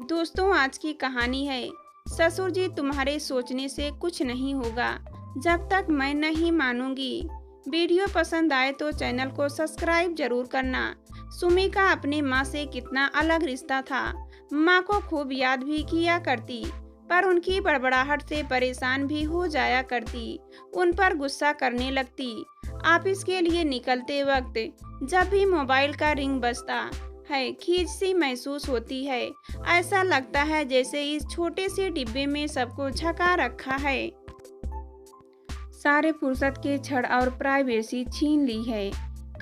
दोस्तों, आज की कहानी है ससुर जी तुम्हारे सोचने से कुछ नहीं होगा जब तक मैं नहीं मानूंगी। वीडियो पसंद आए तो चैनल को सब्सक्राइब जरूर करना। सुमी का अपनी माँ से कितना अलग रिश्ता था। माँ को खूब याद भी किया करती, पर उनकी बड़बड़ाहट से परेशान भी हो जाया करती। उन पर गुस्सा करने लगती। ऑफिस के लिए निकलते वक्त जब भी मोबाइल का रिंग बजता है, खींच सी महसूस होती है। ऐसा लगता है जैसे इस छोटे से डिब्बे में सबको झका रखा है। सारे फुर्सत के क्षण और प्राइवेसी छीन ली है।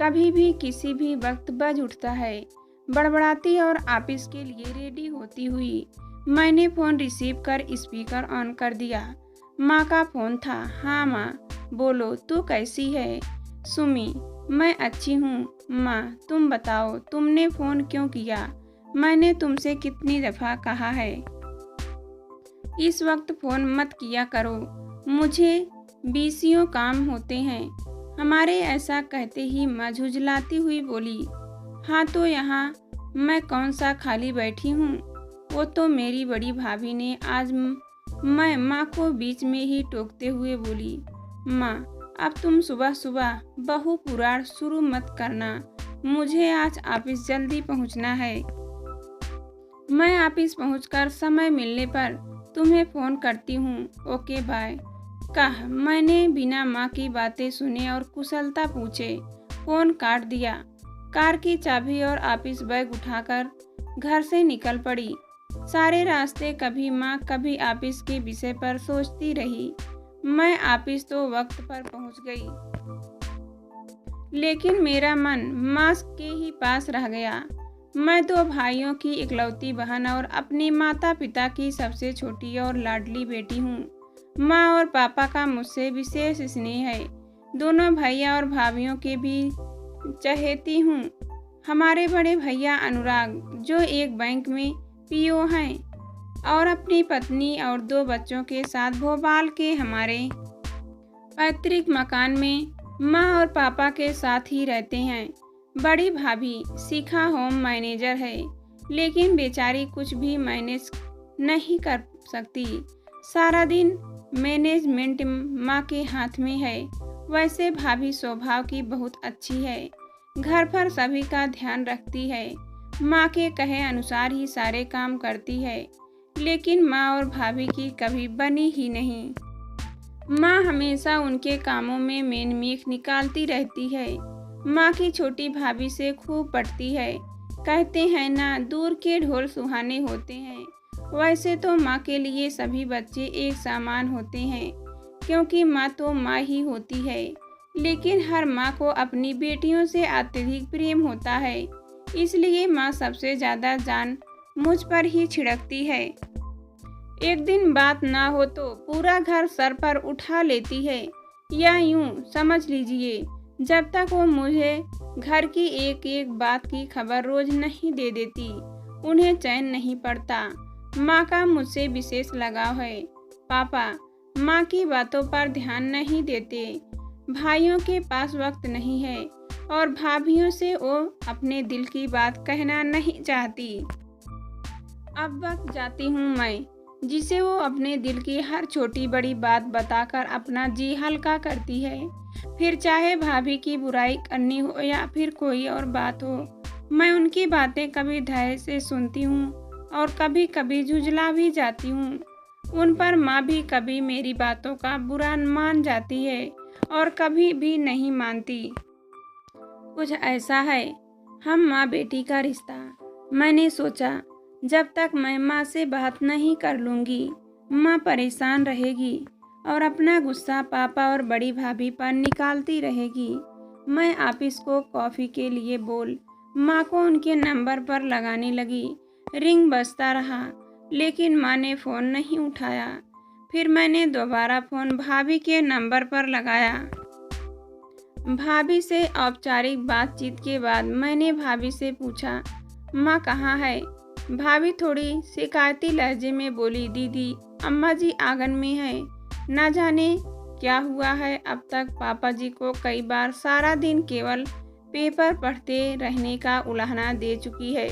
कभी भी किसी भी वक्त बज उठता है। बड़बड़ाती और ऑफिस के लिए रेडी होती हुई मैंने फोन रिसीव कर स्पीकर ऑन कर दिया। माँ का फोन था। हाँ माँ, बोलो, तू कैसी है? सुमी, मैं अच्छी हूँ माँ, तुम बताओ, तुमने फ़ोन क्यों किया? मैंने तुमसे कितनी दफ़ा कहा है इस वक्त फ़ोन मत किया करो, मुझे बीसियों काम होते हैं हमारे। ऐसा कहते ही माँ झुंझलाती हुई बोली, हाँ तो यहाँ मैं कौन सा खाली बैठी हूँ? वो तो मेरी बड़ी भाभी ने आज। मैं माँ को बीच में ही टोकते हुए बोली, माँ अब तुम सुबह सुबह बहू पुराण शुरू मत करना, मुझे आज ऑफिस जल्दी पहुंचना है। मैं ऑफिस पहुंचकर समय मिलने पर तुम्हें फ़ोन करती हूँ। Okay bye. कहा मैंने बिना माँ की बातें सुने और कुशलता पूछे फ़ोन काट दिया। कार की चाबी और ऑफिस बैग उठाकर घर से निकल पड़ी। सारे रास्ते कभी माँ कभी ऑफिस के विषय पर सोचती रही। मैं ऑफिस तो वक्त पर पहुंच गई, लेकिन मेरा मन माँ के ही पास रह गया। मैं 2 भाइयों की इकलौती बहन और अपने माता पिता की सबसे छोटी और लाडली बेटी हूँ। माँ और पापा का मुझसे विशेष स्नेह है। दोनों भैया और भाभियों के भी चहेती हूँ। हमारे बड़े भैया अनुराग, जो एक बैंक में पीओ हैं और अपनी पत्नी और 2 बच्चों के साथ भोपाल के हमारे पैतृक मकान में माँ और पापा के साथ ही रहते हैं। बड़ी भाभी सीखा होम मैनेजर है, लेकिन बेचारी कुछ भी मैनेज नहीं कर सकती। सारा दिन मैनेजमेंट माँ के हाथ में है। वैसे भाभी स्वभाव की बहुत अच्छी है, घर पर सभी का ध्यान रखती है, माँ के कहे अनुसार ही सारे काम करती है। लेकिन माँ और भाभी की कभी बनी ही नहीं। माँ हमेशा उनके कामों में मेनमेख निकालती रहती है। माँ की छोटी भाभी से खूब पटती है। कहते हैं ना, दूर के ढोल सुहाने होते हैं। वैसे तो माँ के लिए सभी बच्चे एक समान होते हैं, क्योंकि माँ तो माँ ही होती है। लेकिन हर माँ को अपनी बेटियों से अत्यधिक प्रेम होता है, इसलिए माँ सबसे ज़्यादा जान मुझ पर ही छिड़कती है। एक दिन बात ना हो तो पूरा घर सर पर उठा लेती है, या यूं समझ लीजिए जब तक वो मुझे घर की एक एक बात की खबर रोज नहीं दे देती, उन्हें चैन नहीं पड़ता। माँ का मुझसे विशेष लगाव है। पापा माँ की बातों पर ध्यान नहीं देते, भाइयों के पास वक्त नहीं है और भाभियों से वो अपने दिल की बात कहना नहीं चाहती। अब वक्त जाती हूँ मैं, जिसे वो अपने दिल की हर छोटी बड़ी बात बताकर अपना जी हल्का करती है। फिर चाहे भाभी की बुराई करनी हो या फिर कोई और बात हो, मैं उनकी बातें कभी धैर्य से सुनती हूँ और कभी कभी झुंझला भी जाती हूँ। उन पर माँ भी कभी मेरी बातों का बुरा मान जाती है और कभी भी नहीं मानती। कुछ ऐसा है हम माँ बेटी का रिश्ता। मैंने सोचा जब तक मैं माँ से बात नहीं कर लूँगी, माँ परेशान रहेगी और अपना गुस्सा पापा और बड़ी भाभी पर निकालती रहेगी। मैं ऑफिस को कॉफ़ी के लिए बोल माँ को उनके नंबर पर लगाने लगी। रिंग बजता रहा, लेकिन माँ ने फ़ोन नहीं उठाया। फिर मैंने दोबारा फ़ोन भाभी के नंबर पर लगाया। भाभी से औपचारिक बातचीत के बाद मैंने भाभी से पूछा, माँ कहाँ है? भाभी थोड़ी शिकायती लहजे में बोली, दीदी अम्मा जी आंगन में है, ना जाने क्या हुआ है। अब तक पापा जी को कई बार सारा दिन केवल पेपर पढ़ते रहने का उलाहना दे चुकी है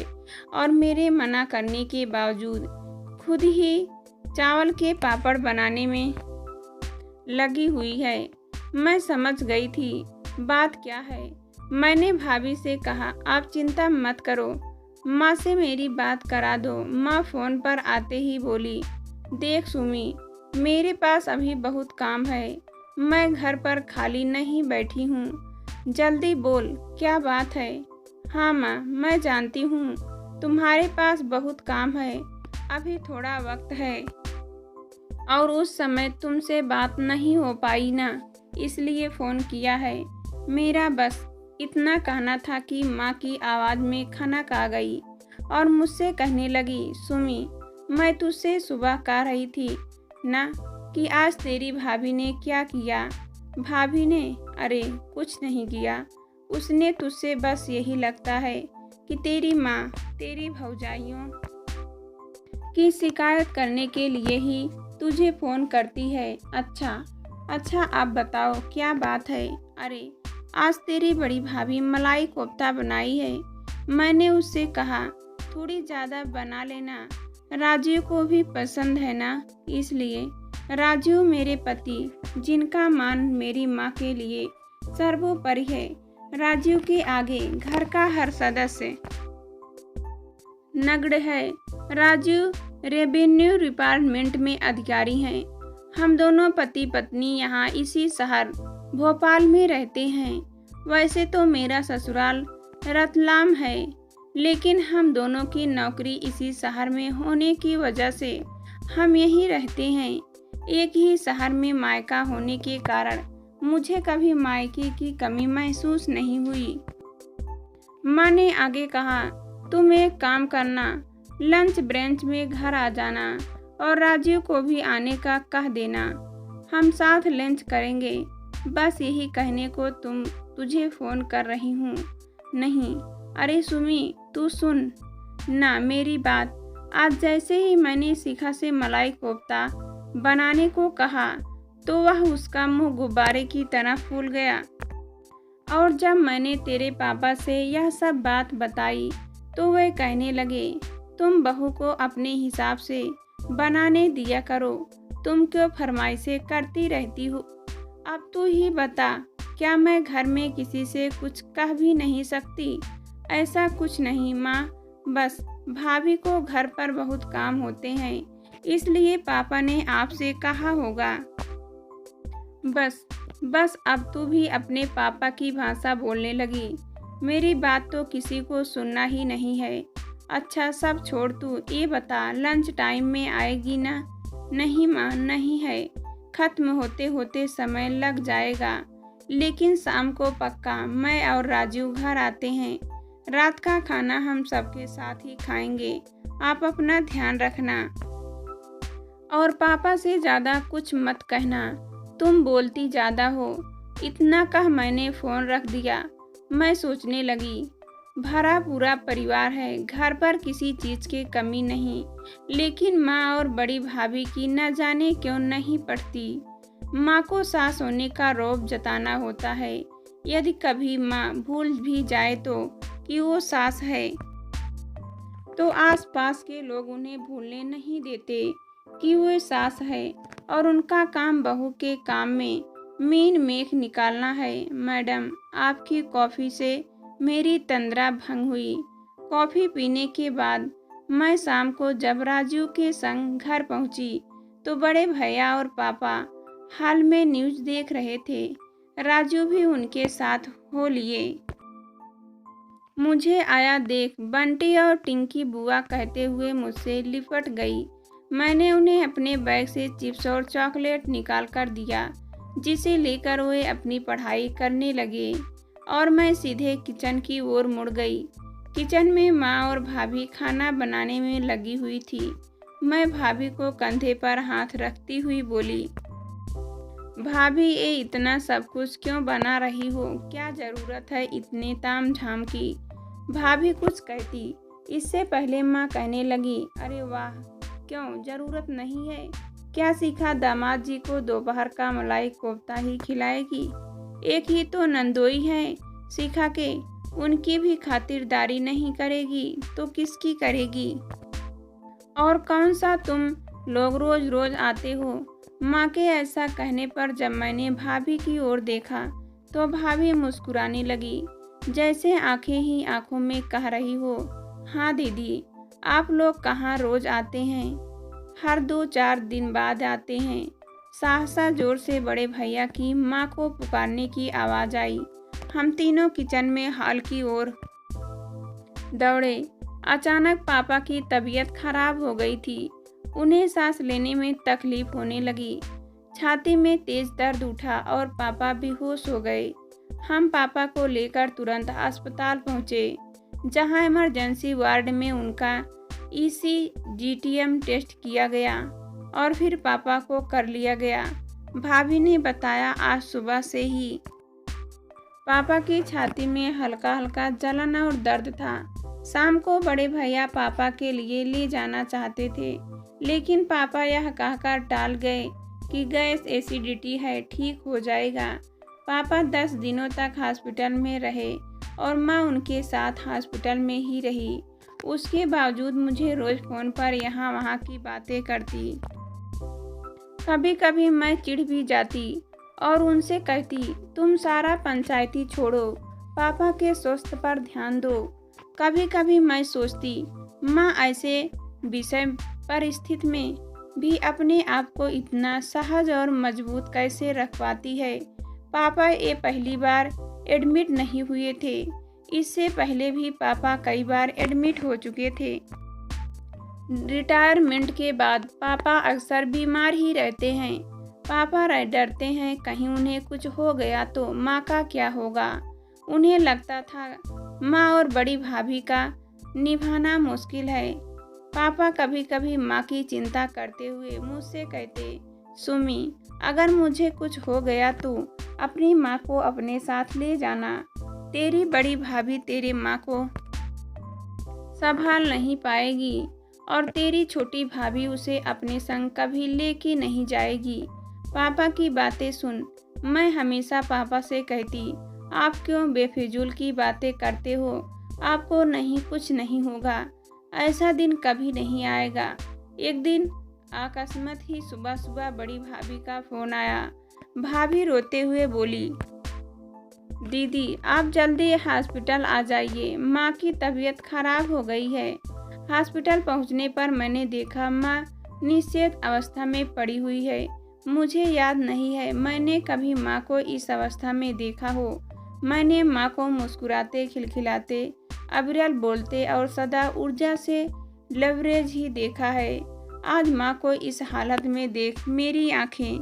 और मेरे मना करने के बावजूद खुद ही चावल के पापड़ बनाने में लगी हुई है। मैं समझ गई थी बात क्या है। मैंने भाभी से कहा, आप चिंता मत करो, माँ से मेरी बात करा दो। माँ फ़ोन पर आते ही बोली, देख सुमी, मेरे पास अभी बहुत काम है, मैं घर पर खाली नहीं बैठी हूँ, जल्दी बोल क्या बात है। हाँ माँ, मैं जानती हूँ तुम्हारे पास बहुत काम है, अभी थोड़ा वक्त है और उस समय तुमसे बात नहीं हो पाई ना, इसलिए फ़ोन किया है। मेरा बस इतना कहना था कि माँ की आवाज़ में खनक आ गई और मुझसे कहने लगी, सुमी, मैं तुझसे सुबह कह रही थी ना कि आज तेरी भाभी ने क्या किया। भाभी ने? अरे कुछ नहीं किया, उसने तुझसे बस यही लगता है कि तेरी माँ तेरी भौजाइयों की शिकायत करने के लिए ही तुझे फ़ोन करती है। अच्छा आप बताओ क्या बात है। अरे आज तेरी बड़ी भाभी मलाई कोफ्ता बनाई है, मैंने उससे कहा थोड़ी ज़्यादा बना लेना, राजीव को भी पसंद है ना, इसलिए। राजीव मेरे पति, जिनका मान मेरी माँ के लिए सर्वोपरि है। राजीव के आगे घर का हर सदस्य नग्न है। राजीव रेवेन्यू डिपार्टमेंट में अधिकारी हैं। हम दोनों पति पत्नी यहाँ इसी शहर भोपाल में रहते हैं। वैसे तो मेरा ससुराल रतलाम है, लेकिन हम दोनों की नौकरी इसी शहर में होने की वजह से हम यहीं रहते हैं। एक ही शहर में मायका होने के कारण मुझे कभी मायके की कमी महसूस नहीं हुई। माँ ने आगे कहा, तुम एक काम करना, लंच ब्रेक में घर आ जाना और राजीव को भी आने का कह देना, हम साथ लंच करेंगे। बस यही कहने को तुझे फ़ोन कर रही हूँ। नहीं, अरे सुमी, तू सुन ना मेरी बात। आज जैसे ही मैंने शिखा से मलाई कोफ्ता बनाने को कहा तो वह उसका मुंह गुब्बारे की तरह फूल गया, और जब मैंने तेरे पापा से यह सब बात बताई तो वे कहने लगे, तुम बहू को अपने हिसाब से बनाने दिया करो, तुम क्यों फरमाइशें करती रहती हो। अब तू ही बता, क्या मैं घर में किसी से कुछ कह भी नहीं सकती। ऐसा कुछ नहीं माँ, बस भाभी को घर पर बहुत काम होते हैं, इसलिए पापा ने आपसे कहा होगा। बस अब तू भी अपने पापा की भाषा बोलने लगी। मेरी बात तो किसी को सुनना ही नहीं है। अच्छा सब छोड़, तू ये बता, लंच टाइम में आएगी ना। नहीं माँ, नहीं है, खत्म होते होते समय लग जाएगा, लेकिन शाम को पक्का मैं और राजीव घर आते हैं। रात का खाना हम सबके साथ ही खाएंगे, आप अपना ध्यान रखना और पापा से ज़्यादा कुछ मत कहना, तुम बोलती ज़्यादा हो। इतना कह मैंने फ़ोन रख दिया। मैं सोचने लगी, भरा पूरा परिवार है, घर पर किसी चीज़ की कमी नहीं, लेकिन माँ और बड़ी भाभी की न जाने क्यों नहीं पड़ती। माँ को सास होने का रौब जताना होता है, यदि कभी माँ भूल भी जाए तो कि वो सास है, तो आसपास के लोग उन्हें भूलने नहीं देते कि वो सास है, और उनका काम बहू के काम में मीन मेख निकालना है। मैडम, आपकी कॉफ़ी से मेरी तंद्रा भंग हुई। कॉफ़ी पीने के बाद मैं शाम को जब राजू के संग घर पहुंची तो बड़े भैया और पापा हाल में न्यूज़ देख रहे थे। राजू भी उनके साथ हो लिए। मुझे आया देख बंटी और टिंकी बुआ कहते हुए मुझसे लिपट गई। मैंने उन्हें अपने बैग से चिप्स और चॉकलेट निकाल कर दिया, जिसे लेकर वे अपनी पढ़ाई करने लगे और मैं सीधे किचन की ओर मुड़ गई। किचन में माँ और भाभी खाना बनाने में लगी हुई थी। मैं भाभी को कंधे पर हाथ रखती हुई बोली, भाभी ये इतना सब कुछ क्यों बना रही हो, क्या ज़रूरत है इतने ताम झाम की। भाभी कुछ कहती इससे पहले माँ कहने लगी, अरे वाह, क्यों ज़रूरत नहीं है, क्या सीखा दामाद जी को दोपहर का मलाई कोफ्ता ही खिलाएगी, एक ही तो नंदोई है, सीखा के उनकी भी खातिरदारी नहीं करेगी तो किसकी करेगी? और कौन सा तुम लोग रोज रोज आते हो? माँ के ऐसा कहने पर जब मैंने भाभी की ओर देखा तो भाभी मुस्कुराने लगी, जैसे आंखें ही आंखों में कह रही हो, हाँ दीदी, आप लोग कहाँ रोज आते हैं? हर 2-4 दिन बाद आते हैं। सहसा जोर से बड़े भैया की माँ को पुकारने की आवाज़ आई। हम तीनों किचन में हॉल की ओर दौड़े। अचानक पापा की तबीयत खराब हो गई थी। उन्हें सांस लेने में तकलीफ होने लगी। छाती में तेज दर्द उठा और पापा बेहोश हो गए। हम पापा को लेकर तुरंत अस्पताल पहुंचे, जहां इमरजेंसी वार्ड में उनका ECGTM टेस्ट किया गया और फिर पापा को कर लिया गया। भाभी ने बताया आज सुबह से ही पापा की छाती में हल्का हल्का जलन और दर्द था। शाम को बड़े भैया पापा के लिए ले जाना चाहते थे, लेकिन पापा यह कहकर टाल गए कि गैस एसिडिटी है, ठीक हो जाएगा। पापा 10 दिनों तक हॉस्पिटल में रहे और माँ उनके साथ हॉस्पिटल में ही रही। उसके बावजूद मुझे रोज फ़ोन पर यहाँ वहाँ की बातें करती। कभी कभी मैं चिढ़ भी जाती और उनसे कहती, तुम सारा पंचायती छोड़ो, पापा के स्वास्थ्य पर ध्यान दो। कभी कभी मैं सोचती, माँ ऐसे विषय परिस्थिति में भी अपने आप को इतना सहज और मजबूत कैसे रख पाती है। पापा ये पहली बार एडमिट नहीं हुए थे। इससे पहले भी पापा कई बार एडमिट हो चुके थे। रिटायरमेंट के बाद पापा अक्सर बीमार ही रहते हैं। पापा डरते हैं कहीं उन्हें कुछ हो गया तो माँ का क्या होगा। उन्हें लगता था माँ और बड़ी भाभी का निभाना मुश्किल है। पापा कभी कभी माँ की चिंता करते हुए मुझसे कहते, सुमी, अगर मुझे कुछ हो गया तो अपनी माँ को अपने साथ ले जाना। तेरी बड़ी भाभी तेरे माँ को संभाल नहीं पाएगी और तेरी छोटी भाभी उसे अपने संग कभी लेके नहीं जाएगी। पापा की बातें सुन मैं हमेशा पापा से कहती, आप क्यों बेफिजूल की बातें करते हो? आपको नहीं, कुछ नहीं होगा। ऐसा दिन कभी नहीं आएगा। एक दिन अकस्मात ही सुबह सुबह बड़ी भाभी का फोन आया। भाभी रोते हुए बोली, दीदी आप जल्दी हॉस्पिटल आ जाइए, माँ की तबीयत खराब हो गई है। हॉस्पिटल पहुँचने पर मैंने देखा माँ निश्चेत अवस्था में पड़ी हुई है। मुझे याद नहीं है मैंने कभी माँ को इस अवस्था में देखा हो। मैंने माँ को मुस्कुराते, खिलखिलाते, अविरल बोलते और सदा ऊर्जा से लवरेज ही देखा है। आज माँ को इस हालत में देख मेरी आंखें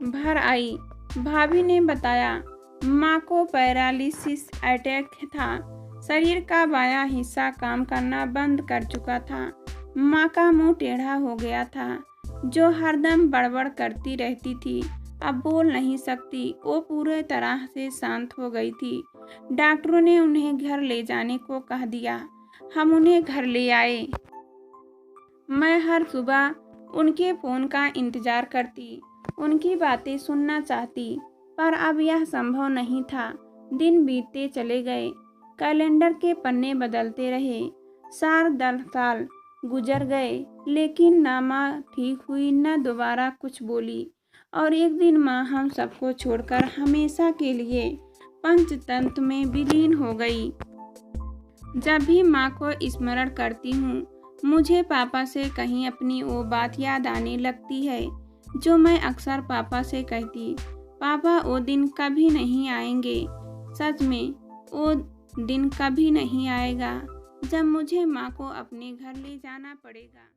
भर आई। भाभी ने बताया, माँ को पैरालिसिस अटैक था। शरीर का बायां हिस्सा काम करना बंद कर चुका था। माँ का मुंह टेढ़ा हो गया था, जो हरदम बड़बड़ करती रहती थी। अब बोल नहीं सकती। वो पूरे तरह से शांत हो गई थी। डॉक्टरों ने उन्हें घर ले जाने को कह दिया। हम उन्हें घर ले आए। मैं हर सुबह उनके फ़ोन का इंतज़ार करती, उनकी बातें सुनना चाहती, पर अब यह संभव नहीं था। दिन बीतते चले गए, कैलेंडर के पन्ने बदलते रहे। 4-10 साल गुजर गए, लेकिन ना माँ ठीक हुई, न दोबारा कुछ बोली। और एक दिन माँ हम सबको छोड़कर हमेशा के लिए पंचतंत्र में विलीन हो गई। जब भी माँ को स्मरण करती हूँ, मुझे पापा से कहीं अपनी वो बात याद आने लगती है जो मैं अक्सर पापा से कहती, पापा वो दिन कभी नहीं आएंगे। सच में वो दिन कभी नहीं आएगा जब मुझे माँ को अपने घर ले जाना पड़ेगा।